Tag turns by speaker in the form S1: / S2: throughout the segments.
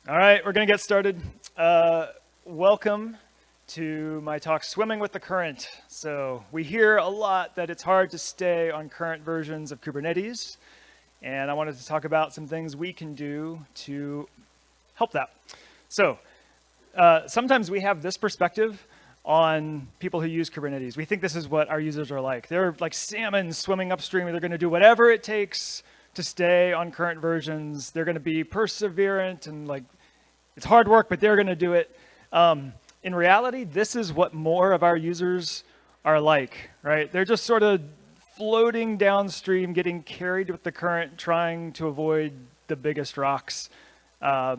S1: All right, we're going to get started. Welcome to my talk, Swimming with the Current. So we hear a lot that it's hard to stay on current versions of Kubernetes, and I wanted to talk about some things we can do to help that. So sometimes we have this perspective on people who use Kubernetes. We think this is what our users are like. They're like salmon swimming upstream. They're going to do whatever it takes to stay on current versions. They're going to be perseverant and like, it's hard work, but they're going to do it. In reality, this is what more of our users are like, right? They're just sort of floating downstream, getting carried with the current, trying to avoid the biggest rocks.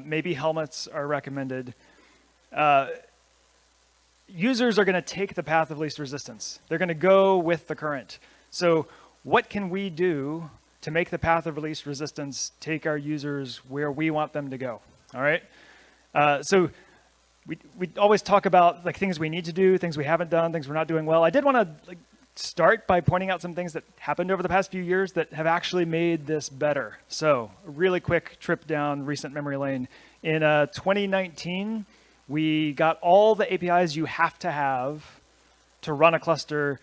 S1: Maybe helmets are recommended. Users are going to take the path of least resistance. They're going to go with the current. So what can we do to make the path of least resistance take our users where we want them to go? All right. So we always talk about like things we need to do, things we haven't done, things we're not doing well. I did want to start by pointing out some things that happened over the past few years that have actually made this better. So a really quick trip down recent memory lane. In 2019, we got all the APIs you have to run a cluster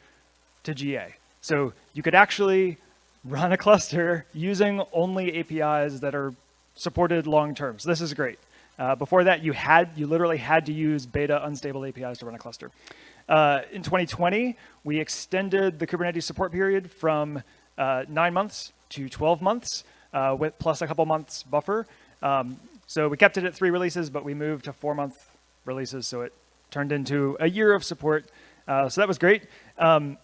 S1: to GA. So you could actually run a cluster using only APIs that are supported long-term. So this is great. Before that, you literally had to use beta unstable APIs to run a cluster. In 2020, we extended the Kubernetes support period from 9 months to 12 months, with plus a couple months buffer. So we kept it at 3 releases, but we moved to 4-month releases, so it turned into a year of support. So that was great. And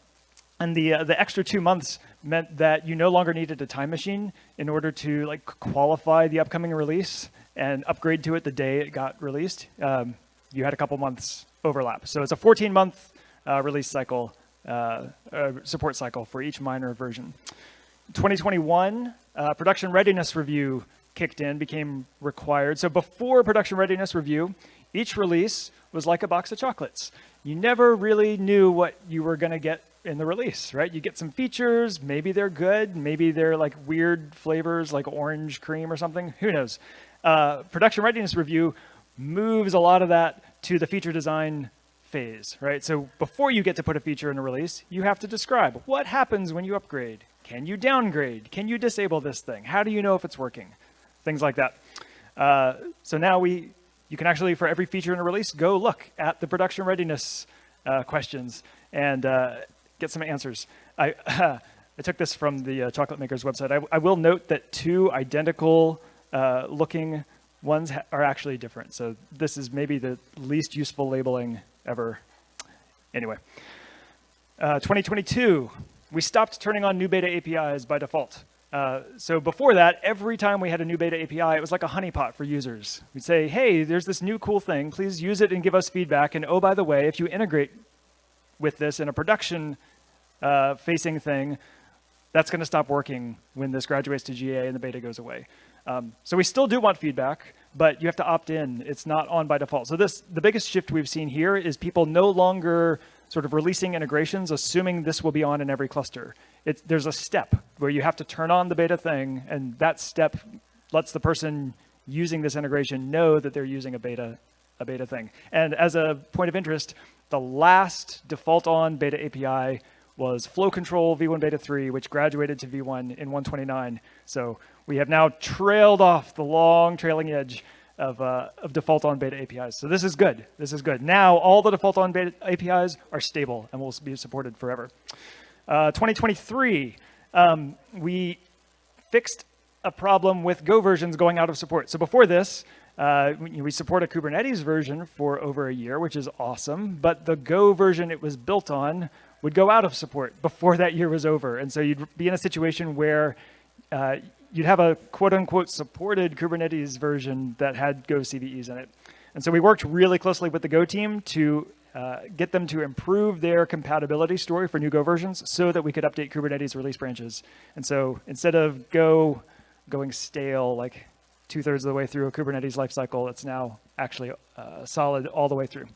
S1: the extra 2 months meant that you no longer needed a time machine in order to like qualify the upcoming release and upgrade to it the day it got released. You had a couple months overlap. So it's a 14-month release cycle, support cycle for each minor version. 2021, production readiness review kicked in, became required. So before production readiness review, each release was like a box of chocolates. You never really knew what you were going to get in the release, right? You get some features, maybe they're good, maybe they're like weird flavors like orange cream or something, who knows? Production readiness review moves a lot of that to the feature design phase, right? So before you get to put a feature in a release, you have to describe what happens when you upgrade. Can you downgrade? Can you disable this thing? How do you know if it's working? Things like that. So now you can actually, for every feature in a release, go look at the production readiness questions and get some answers. I took this from the Chocolate Maker's website. I will note that 2 identical looking ones are actually different. So this is maybe the least useful labeling ever. Anyway, 2022, we stopped turning on new beta APIs by default. So before that, every time we had a new beta API, it was like a honeypot for users. We'd say, hey, there's this new cool thing. Please use it and give us feedback. And oh, by the way, if you integrate with this in a production facing thing, that's going to stop working when this graduates to GA and the beta goes away. So we still do want feedback, but you have to opt in. It's not on by default. So the biggest shift we've seen here is people no longer sort of releasing integrations, assuming this will be on in every cluster. There's a step where you have to turn on the beta thing, and that step lets the person using this integration know that they're using a beta thing. And as a point of interest, the last default on beta API was flow control v1 beta 3, which graduated to v1 in 129. So we have now trailed off the long trailing edge of default on beta APIs. So this is good. This is good. Now all the default on beta APIs are stable and will be supported forever. 2023, we fixed a problem with Go versions going out of support. So before this, we support a Kubernetes version for over a year, which is awesome, but the Go version it was built on would go out of support before that year was over. And so you'd be in a situation where you'd have a quote unquote supported Kubernetes version that had Go CVEs in it. And so we worked really closely with the Go team to get them to improve their compatibility story for new Go versions so that we could update Kubernetes release branches. And so instead of Go going stale like 2/3 of the way through a Kubernetes lifecycle, it's now actually solid all the way through.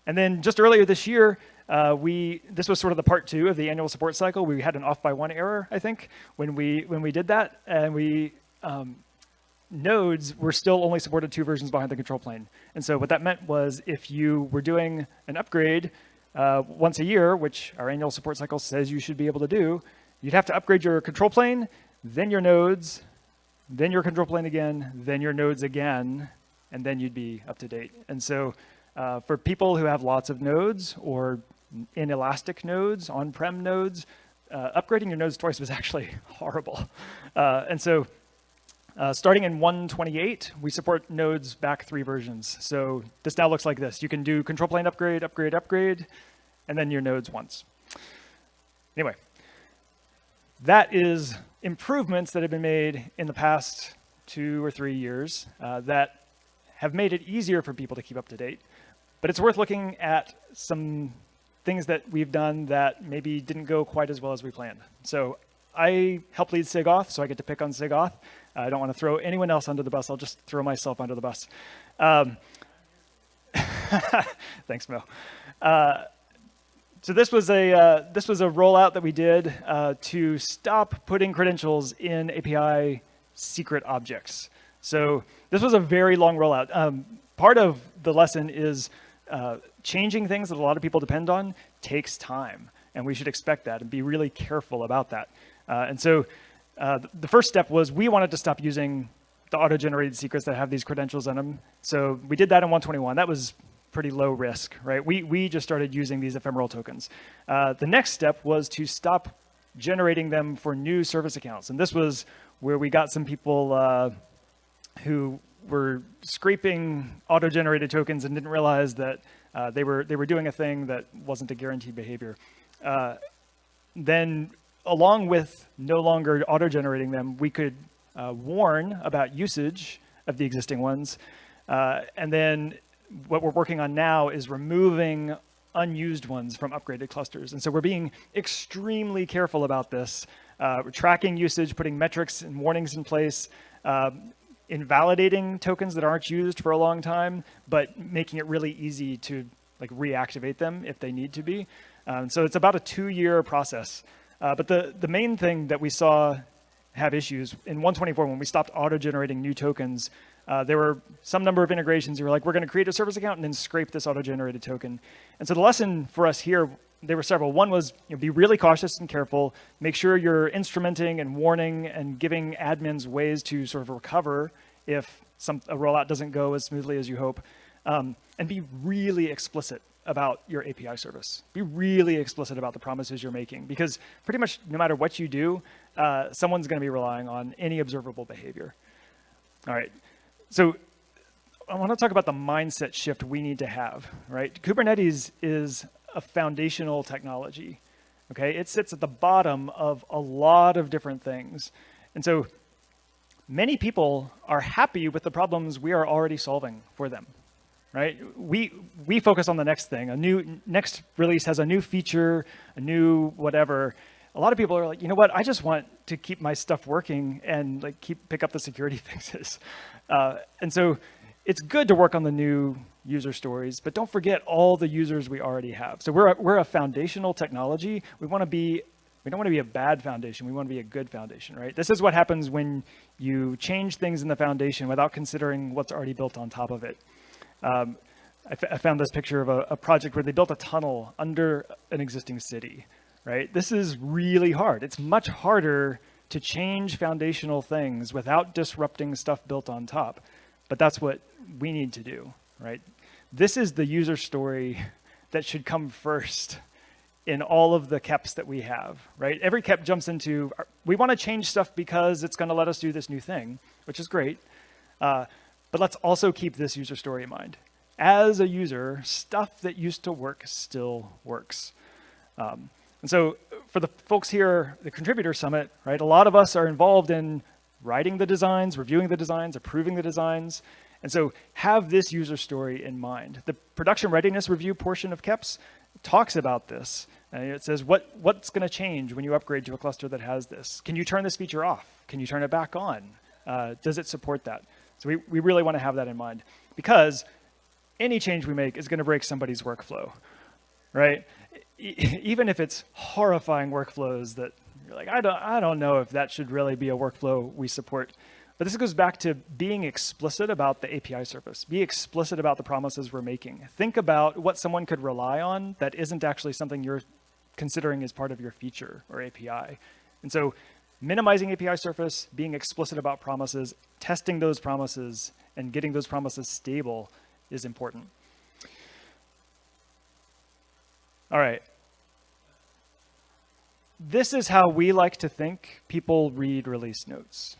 S1: And then just earlier this year, this was sort of the part 2 of the annual support cycle. We had an off by 1 error, I think, when we did that, and we nodes were still only supported 2 versions behind the control plane. And so what that meant was if you were doing an upgrade once a year, which our annual support cycle says you should be able to do, you'd have to upgrade your control plane, then your nodes, then your control plane again, then your nodes again, and then you'd be up to date. And so for people who have lots of nodes or inelastic nodes, on-prem nodes, upgrading your nodes twice was actually horrible. And so starting in 1.28, we support nodes back 3 versions. So this now looks like this. You can do control plane upgrade, upgrade, upgrade, and then your nodes once. Anyway, that is improvements that have been made in the past 2 or 3 years that have made it easier for people to keep up to date. But it's worth looking at some things that we've done that maybe didn't go quite as well as we planned. So I help lead SIGAuth, so I get to pick on SIGAuth. I don't want to throw anyone else under the bus. I'll just throw myself under the bus. Thanks, Mo. So this was a rollout that we did to stop putting credentials in API secret objects. So this was a very long rollout. Part of the lesson is changing things that a lot of people depend on takes time, and we should expect that and be really careful about that. And so the first step was we wanted to stop using the auto-generated secrets that have these credentials in them. So we did that in 1.21. That was pretty low risk, right? We just started using these ephemeral tokens. The next step was to stop generating them for new service accounts. And this was where we got some people who were scraping auto-generated tokens and didn't realize that they were doing a thing that wasn't a guaranteed behavior. Then along with no longer auto-generating them, we could warn about usage of the existing ones. And then what we're working on now is removing unused ones from upgraded clusters. And so we're being extremely careful about this. We're tracking usage, putting metrics and warnings in place, invalidating tokens that aren't used for a long time, but making it really easy to reactivate them if they need to be. So it's about a 2-year process. But the main thing that we saw have issues in 1.24, when we stopped auto-generating new tokens, there were some number of integrations who were like, we're going to create a service account and then scrape this auto-generated token. And so the lesson for us here, there were several. One was be really cautious and careful. Make sure you're instrumenting and warning and giving admins ways to sort of recover if a rollout doesn't go as smoothly as you hope. And be really explicit about your API service. Be really explicit about the promises you're making, because pretty much no matter what you do, someone's going to be relying on any observable behavior. All right. So I want to talk about the mindset shift we need to have, right? Kubernetes is a foundational technology, okay? It sits at the bottom of a lot of different things. And so many people are happy with the problems we are already solving for them, right? We focus on the next thing. Next release has a new feature, a new whatever. A lot of people are like, you know what? I just want to keep my stuff working and pick up the security fixes. And so it's good to work on the new user stories, but don't forget all the users we already have. So we're a foundational technology. We don't want to be a bad foundation. We want to be a good foundation, right? This is what happens when you change things in the foundation without considering what's already built on top of it. I found this picture of a project where they built a tunnel under an existing city, right? This is really hard. It's much harder to change foundational things without disrupting stuff built on top. But that's what we need to do, right? This is the user story that should come first in all of the KEPs that we have, right? Every KEP jumps into, we want to change stuff because it's going to let us do this new thing, which is great. But let's also keep this user story in mind. As a user, stuff that used to work still works. And so for the folks here, the Contributor Summit, right, a lot of us are involved in writing the designs, reviewing the designs, approving the designs. And so have this user story in mind. The production readiness review portion of KEPS talks about this. It says what's going to change when you upgrade to a cluster that has this. Can you turn this feature off? Can you turn it back on? Does it support that? So we really want to have that in mind, because any change we make is going to break somebody's workflow, right? Even if it's horrifying workflows that you're like, I don't know if that should really be a workflow we support. But this goes back to being explicit about the API surface. Be explicit about the promises we're making. Think about what someone could rely on that isn't actually something you're considering as part of your feature or API. And so minimizing API surface, being explicit about promises, testing those promises, and getting those promises stable is important. All right. This is how we like to think people read release notes.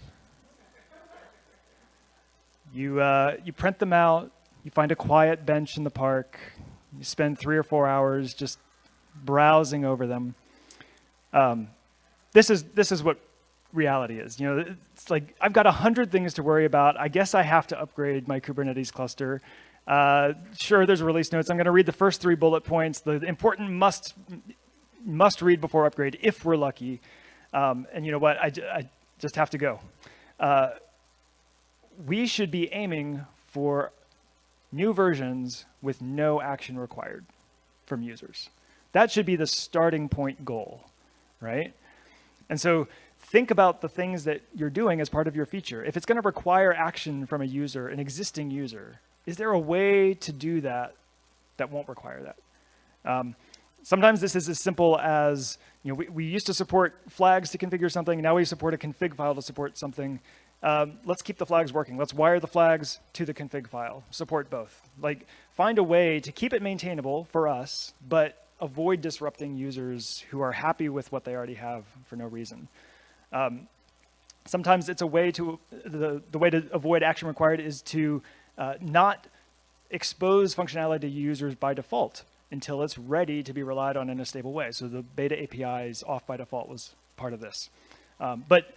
S1: You print them out, you find a quiet bench in the park, you spend 3 or 4 hours just browsing over them. This is what reality is. You know, it's like I've got 100 things to worry about. I guess I have to upgrade my Kubernetes cluster. Sure, there's release notes. I'm going to read the first 3 bullet points. The important must read before upgrade if we're lucky. And you know what? I just have to go. We should be aiming for new versions with no action required from users. That should be the starting point goal, right? And so think about the things that you're doing as part of your feature. If it's going to require action from a user, an existing user, is there a way to do that that won't require that? Sometimes this is as simple as, you know, we used to support flags to configure something. Now we support a config file to support something. Let's keep the flags working. Let's wire the flags to the config file. Support both. Like, find a way to keep it maintainable for us, but avoid disrupting users who are happy with what they already have for no reason. Sometimes it's a way to, the way to avoid action required is to not expose functionality to users by default until it's ready to be relied on in a stable way. So the beta APIs off by default was part of this. But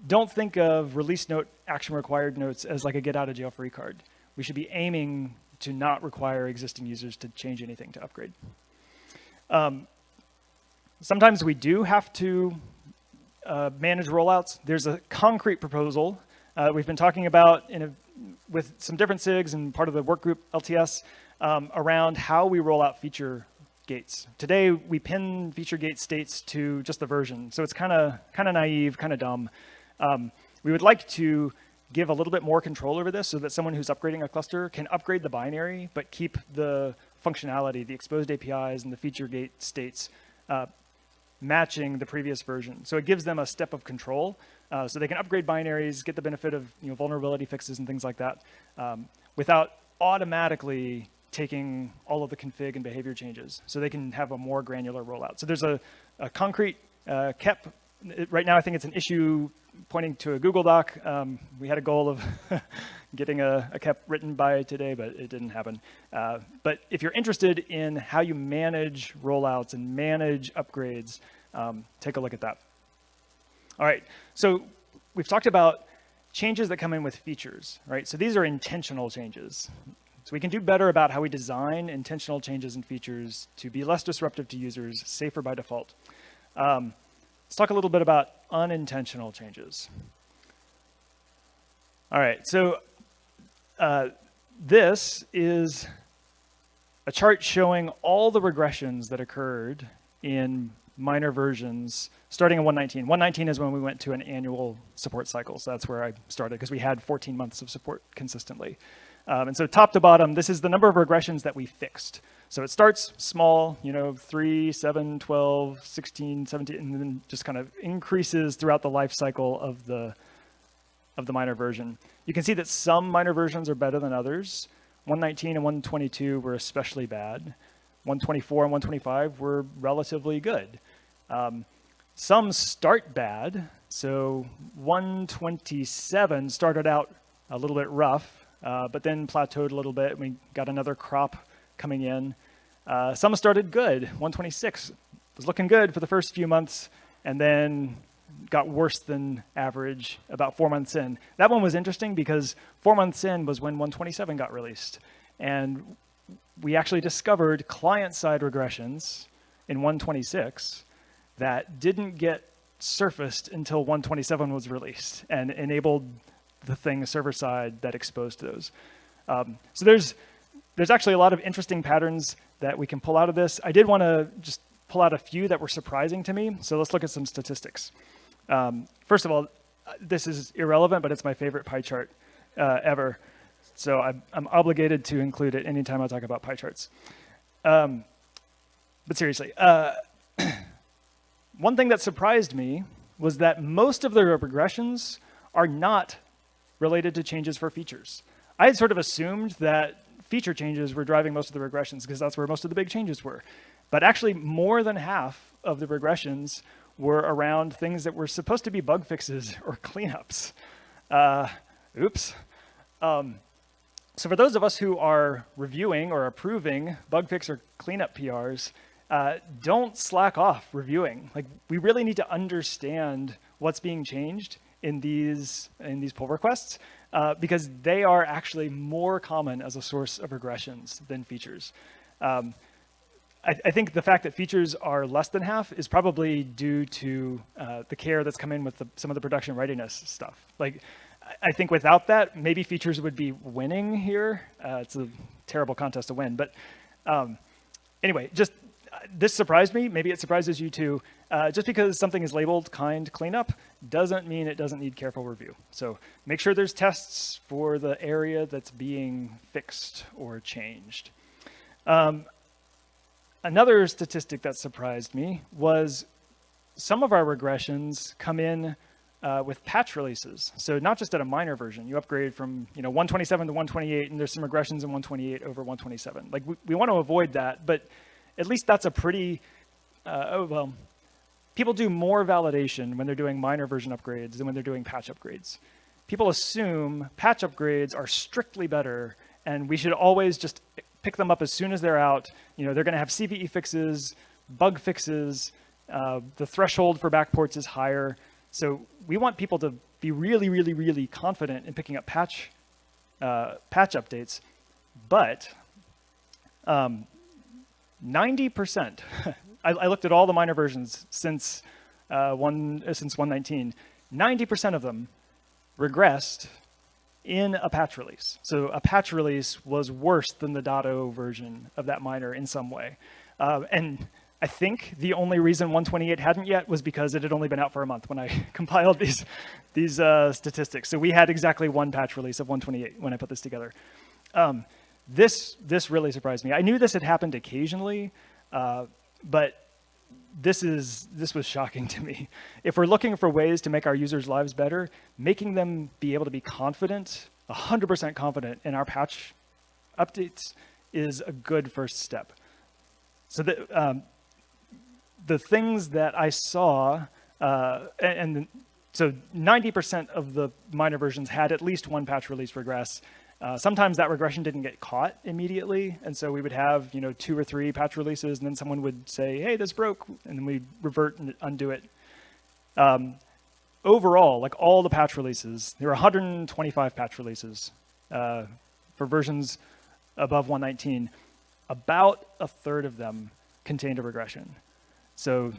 S1: don't think of release note action required notes as like a get out of jail free card. We should be aiming to not require existing users to change anything to upgrade. Sometimes we do have to manage rollouts. There's a concrete proposal we've been talking about with some different SIGs and part of the work group LTS around how we roll out feature gates. Today, we pin feature gate states to just the version. So it's kind of naive, kind of dumb. We would like to give a little bit more control over this so that someone who's upgrading a cluster can upgrade the binary, but keep the functionality, the exposed APIs and the feature gate states matching the previous version. So it gives them a step of control so they can upgrade binaries, get the benefit of vulnerability fixes and things like that without automatically taking all of the config and behavior changes. So they can have a more granular rollout. So there's a concrete KEP. Right now, I think it's an issue pointing to a Google Doc. We had a goal of getting a KEP written by today, but it didn't happen. But if you're interested in how you manage rollouts and manage upgrades, take a look at that. All right, so we've talked about changes that come in with features, right? So these are intentional changes. So we can do better about how we design intentional changes and features to be less disruptive to users, safer by default. Let's talk a little bit about unintentional changes. All right, so this is a chart showing all the regressions that occurred in minor versions starting in 1.19. 1.19 is when we went to an annual support cycle, so that's where I started because we had 14 months of support consistently. And so top to bottom, this is the number of regressions that we fixed. So it starts small, 3, 7, 12, 16, 17, and then just kind of increases throughout the life cycle of the minor version. You can see that some minor versions are better than others. 1.19 and 1.22 were especially bad. 1.24 and 1.25 were relatively good. Some start bad. So 1.27 started out a little bit rough, but then plateaued a little bit. We got another crop coming in. Some started good. 1.26 was looking good for the first few months, and then got worse than average about 4 months in. That one was interesting because 4 months in was when 1.27 got released. And we actually discovered client-side regressions in 1.26 that didn't get surfaced until 1.27 was released and enabled the thing server-side that exposed those. So there's actually a lot of interesting patterns that we can pull out of this. I did want to just pull out a few that were surprising to me. So let's look at some statistics. First of all, this is irrelevant, but it's my favorite pie chart ever. So I'm obligated to include it anytime I talk about pie charts. But seriously, one thing that surprised me was that most of the regressions are not related to changes for features. I had sort of assumed that feature changes were driving most of the regressions because that's where most of the big changes were. But actually, more than half of the regressions were around things that were supposed to be bug fixes or cleanups. Oops. So for those of us who are reviewing or approving bug fix or cleanup PRs, don't slack off reviewing. Like, we really need to understand what's being changed in these pull requests because they are actually more common as a source of regressions than features. I think the fact that features are less than half is probably due to the care that's come in with some of the production readiness stuff. Like, I think without that, maybe features would be winning here. It's a terrible contest to win, but anyway, just this surprised me. Maybe it surprises you too. Just because something is labeled kind cleanup doesn't mean it doesn't need careful review. So make sure there's tests for the area that's being fixed or changed. Another statistic that surprised me was some of our regressions come in with patch releases. So not just at a minor version. You upgrade from 127 to 128, and there's some regressions in 128 over 127. Like, we want to avoid that, but at least that's a pretty, well, people do more validation when they're doing minor version upgrades than when they're doing patch upgrades. People assume patch upgrades are strictly better, and we should always just pick them up as soon as they're out. They're going to have CVE fixes, bug fixes. The threshold for backports is higher. So we want people to be really, really, really confident in picking up patch updates. But 90%, I looked at all the minor versions since 119, 90% of them regressed in a patch release. So a patch release was worse than the .0 version of that minor in some way. And I think the only reason 128 hadn't yet was because it had only been out for a month when I compiled these statistics. So we had exactly one patch release of 128 when I put this together. This really surprised me. I knew this had happened occasionally, but this was shocking to me. If we're looking for ways to make our users' lives better, making them be able to be confident, 100% confident in our patch updates is a good first step. So the things that I saw, so 90% of the minor versions had at least one patch release regress. Sometimes that regression didn't get caught immediately, and so we would have 2 or 3 patch releases, and then someone would say, "Hey, this broke," and then we'd revert and undo it. Overall, like all the patch releases, there were 125 patch releases for versions above 119. About a third of them contained a regression. So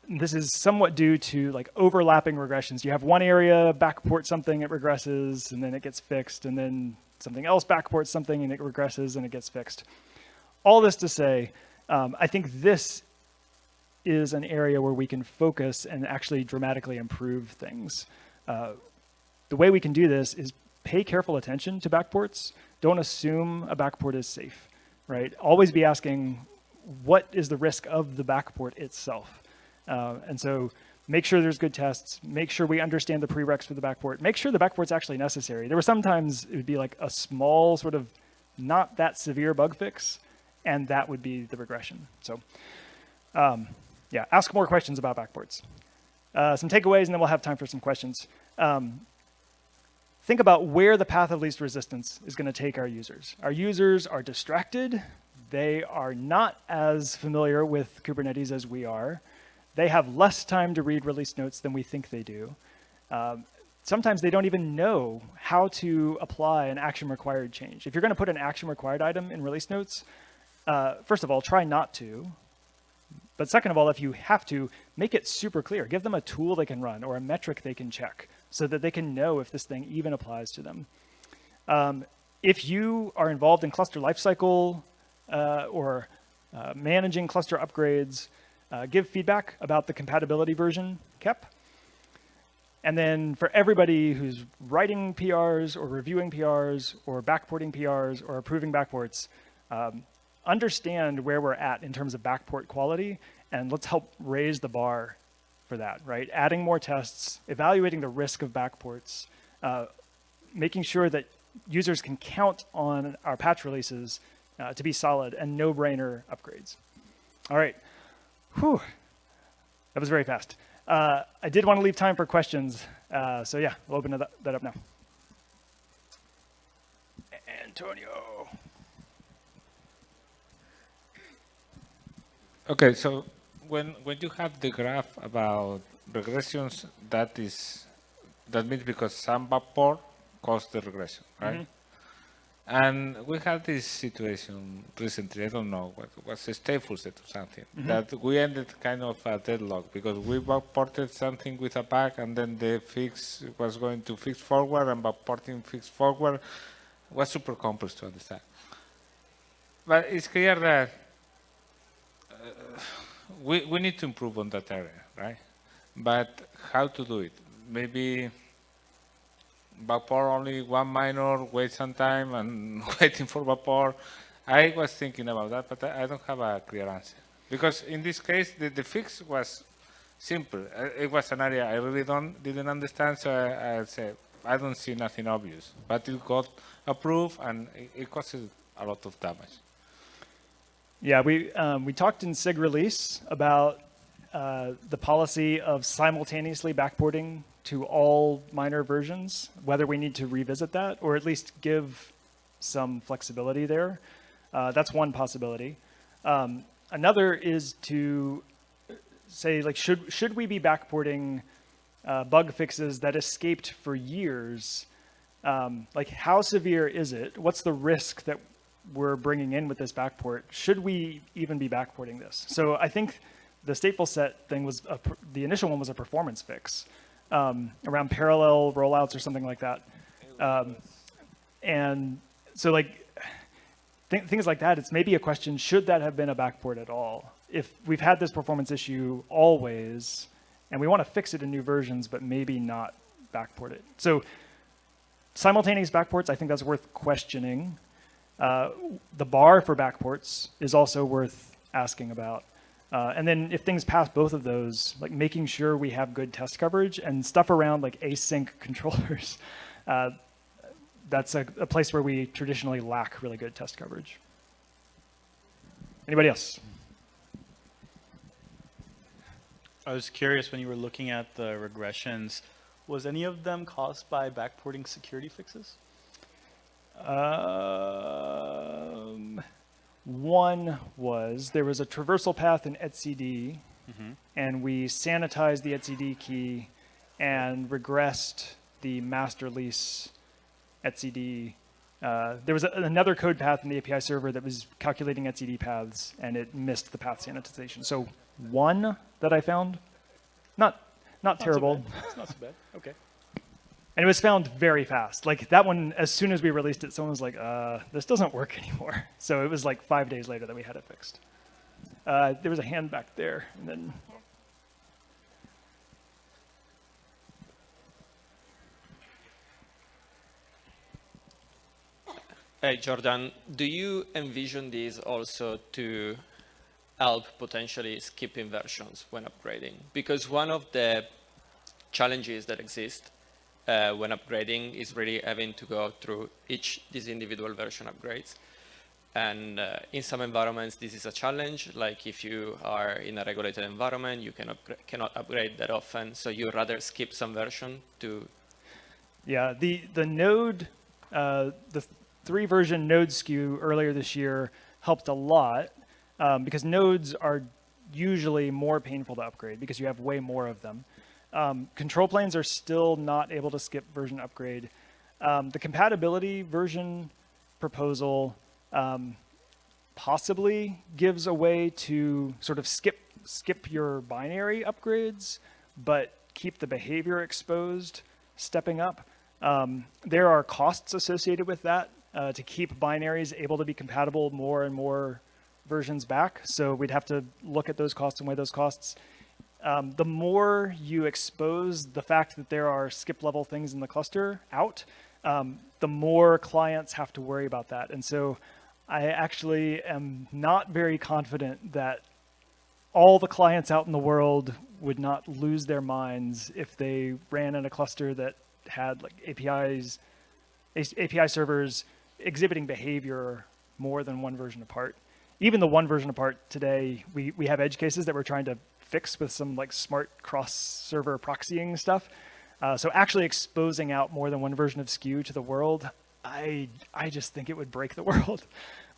S1: this is somewhat due to like overlapping regressions. You have one area backport something, it regresses, and then it gets fixed, and then something else backports something, and it regresses, and it gets fixed. All this to say, I think this is an area where we can focus and actually dramatically improve things. The way we can do this is pay careful attention to backports. Don't assume a backport is safe, right? Always be asking, what is the risk of the backport itself? And so make sure there's good tests, make sure we understand the prereqs for the backport, make sure the backport's actually necessary. There were sometimes it would be like a small sort of not that severe bug fix, and that would be the regression. So yeah, ask more questions about backports. Some takeaways, and then we'll have time for some questions. Think about where the path of least resistance is going to take our users. Our users are distracted. They are not as familiar with Kubernetes as we are. They have less time to read release notes than we think they do. Sometimes they don't even know how to apply an action required change. If you're going to put an action required item in release notes, first of all, try not to. But second of all, if you have to, make it super clear. Give them a tool they can run or a metric they can check so that they can know if this thing even applies to them. If you are involved in cluster lifecycle or managing cluster upgrades, give feedback about the compatibility version kept. And then for everybody who's writing PRs or reviewing PRs or backporting PRs or approving backports, understand where we're at in terms of backport quality, and let's help raise the bar for that, right? Adding more tests, evaluating the risk of backports, making sure that users can count on our patch releases to be solid and no-brainer upgrades. All right. Whew. That was very fast. I did want to leave time for questions. So yeah, we'll open that up now. Antonio.
S2: Okay, so when you have the graph about regressions, that means because some backport caused the regression, right?
S1: Mm-hmm.
S2: And we had this situation recently, I don't know, what was a stateful set or something, that we ended kind of a deadlock because we backported something with a bug and then the fix was going to fix forward and backporting fix forward was super complex to understand. But it's clear that we need to improve on that area, right? But how to do it? Maybe backport only one minor, wait some time and waiting for backport. I was thinking about that, but I don't have a clear answer. Because in this case, the fix was simple. It was an area I really didn't understand, so I said, I don't see nothing obvious. But it got approved and it caused a lot of damage.
S1: Yeah, we talked in SIG release about the policy of simultaneously backporting to all minor versions, whether we need to revisit that or at least give some flexibility there. That's one possibility. Another is to say, like, should we be backporting bug fixes that escaped for years? Like, how severe is it? What's the risk that we're bringing in with this backport? Should we even be backporting this? So I think the stateful set thing was, the initial one was a performance fix around parallel rollouts or something like that. And so like things like that, it's maybe a question, should that have been a backport at all? If we've had this performance issue always, and we want to fix it in new versions, but maybe not backport it. So simultaneous backports, I think that's worth questioning. The bar for backports is also worth asking about. And then if things pass both of those, like making sure we have good test coverage and stuff around like async controllers, that's a place where we traditionally lack really good test coverage. Anybody else?
S3: I was curious, when you were looking at the regressions, was any of them caused by backporting security fixes?
S1: One was, there was a traversal path in etcd, and we sanitized the etcd key and regressed the master lease etcd. There was another code path in the API server that was calculating etcd paths, and it missed the path sanitization. So one that I found, not terrible.
S3: It's not so bad. Okay.
S1: And it was found very fast. Like that one, as soon as we released it, someone was like, this doesn't work anymore. So it was like 5 days later that we had it fixed. There was a hand back there, and then.
S4: Hey, Jordan, do you envision this also to help potentially skipping versions when upgrading? Because one of the challenges that exist when upgrading is really having to go through these individual version upgrades. And in some environments, this is a challenge. Like if you are in a regulated environment, you cannot upgrade that often. So you rather skip some version to.
S1: Yeah, the node, the 3-version node SKU earlier this year helped a lot because nodes are usually more painful to upgrade because you have way more of them. Control planes are still not able to skip version upgrade. The compatibility version proposal possibly gives a way to sort of skip your binary upgrades, but keep the behavior exposed, stepping up. There are costs associated with that to keep binaries able to be compatible more and more versions back. So we'd have to look at those costs and weigh those costs. The more you expose the fact that there are skip level things in the cluster out, the more clients have to worry about that. And so I actually am not very confident that all the clients out in the world would not lose their minds if they ran in a cluster that had like API servers exhibiting behavior more than one version apart. Even the one version apart today, we have edge cases that we're trying to fix with some like smart cross-server proxying stuff. So actually exposing out more than one version of SKU to the world, I just think it would break the world.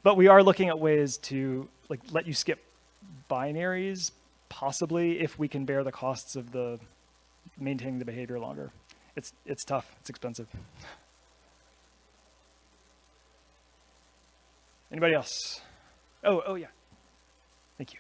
S1: But we are looking at ways to like let you skip binaries, possibly, if we can bear the costs of the maintaining the behavior longer. It's tough. It's expensive. Anybody else? Oh yeah. Thank you.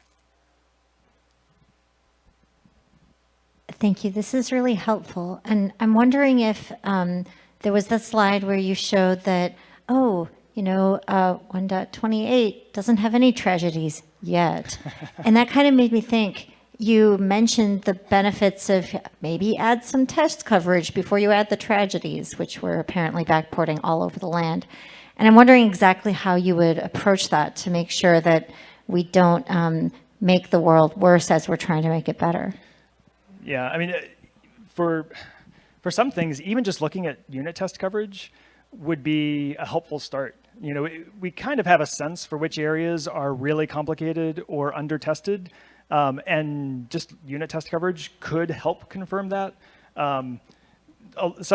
S5: Thank you. This is really helpful. And I'm wondering if there was the slide where you showed that, 1.28 doesn't have any tragedies yet. And that kind of made me think, you mentioned the benefits of maybe add some test coverage before you add the tragedies, which were apparently backporting all over the land. And I'm wondering exactly how you would approach that to make sure that we don't make the world worse as we're trying to make it better.
S1: Yeah, I mean, for some things, even just looking at unit test coverage would be a helpful start. We kind of have a sense for which areas are really complicated or under-tested, and just unit test coverage could help confirm that. Some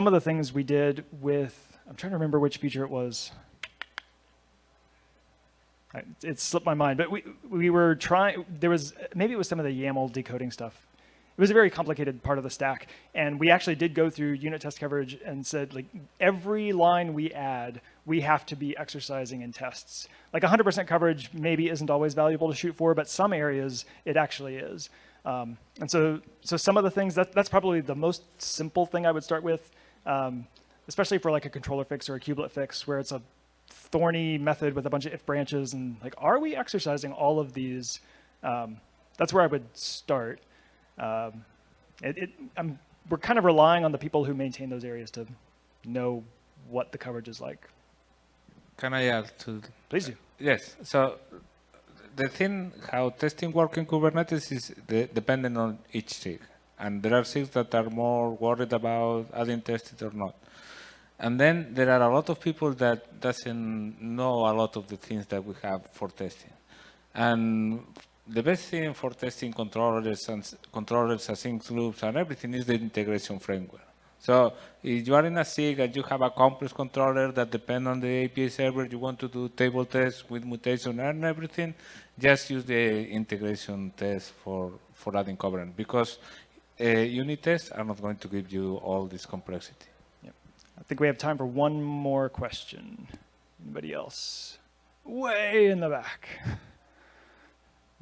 S1: of the things we did with, I'm trying to remember which feature it was. It slipped my mind, but we were trying, maybe it was some of the YAML decoding stuff. It was a very complicated part of the stack. And we actually did go through unit test coverage and said, like, every line we add, we have to be exercising in tests. Like 100% coverage maybe isn't always valuable to shoot for, but some areas it actually is. And so some of the things, that's probably the most simple thing I would start with, especially for like a controller fix or a kubelet fix, where it's a thorny method with a bunch of if branches, and like, are we exercising all of these? That's where I would start. We're kind of relying on the people who maintain those areas to know what the coverage is like.
S2: Can I add to?
S1: Please do.
S2: Yes. So the thing how testing works in Kubernetes is dependent on each SIG. And there are SIGs that are more worried about adding tested or not. And then there are a lot of people that doesn't know a lot of the things that we have for testing. And the best thing for testing controllers, async loops, and everything is the integration framework. So if you are in a SIG and you have a complex controller that depends on the API server, you want to do table tests with mutation and everything, just use the integration test for adding coverage, because unit tests are not going to give you all this complexity.
S1: Yep. I think we have time for one more question. Anybody else? Way in the back.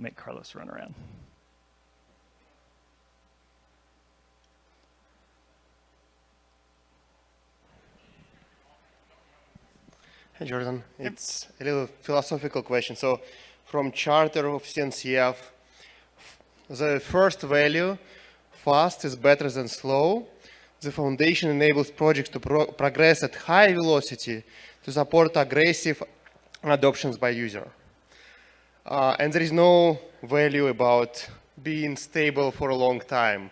S1: Make Carlos run around.
S6: Hey, Jordan. It's a little philosophical question. So from charter of CNCF, the first value, fast is better than slow. The foundation enables projects to progress at high velocity to support aggressive adoptions by user. And there is no value about being stable for a long time.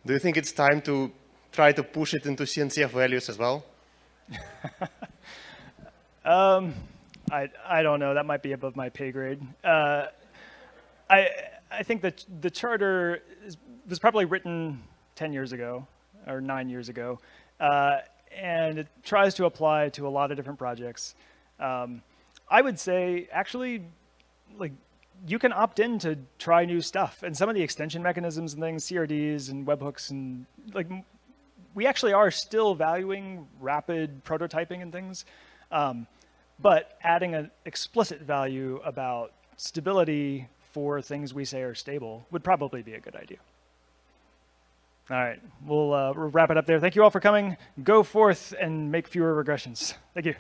S6: Do you think it's time to try to push it into CNCF values as well?
S1: I don't know. That might be above my pay grade. I think that the charter was probably written 10 years ago or 9 years ago, and it tries to apply to a lot of different projects. I would say, actually, like, you can opt in to try new stuff, and some of the extension mechanisms and things, CRDs and webhooks, and like, we actually are still valuing rapid prototyping and things. But adding an explicit value about stability for things we say are stable would probably be a good idea. All right, we'll wrap it up there. Thank you all for coming. Go forth and make fewer regressions. Thank you.